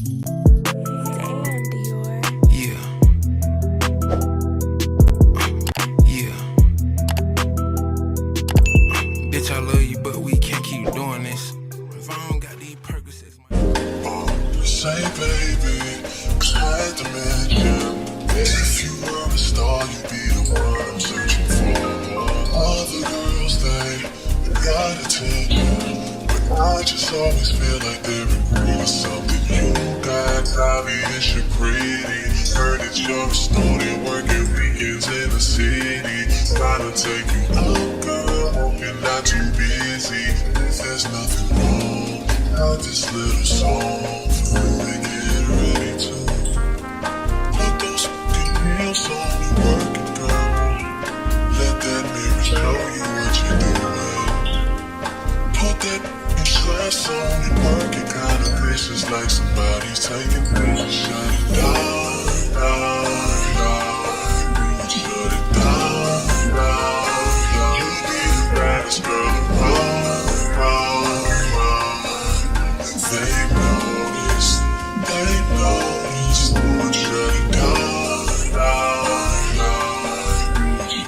Damn, Dior. Yeah. Yeah. Bitch, I love you, but we can't keep doing this. If I don't got these Percocets, Say baby, cause I had to mention, if you were a star, you'd be the one I'm searching for. Other girls, they got attention, but I just always feel like they're in need of something you got. Obvious you're pretty, heard that you're a student working weekends in the city. Trying to take you out, girl, hope you're not too busy. If there's nothing wrong, now this little song for you to get ready to put those fucking heels on and work it, girl. Let that mirror show you what you're doing. Put that fucking dress on and work it, kinda vicious, like somebody's taking pictures.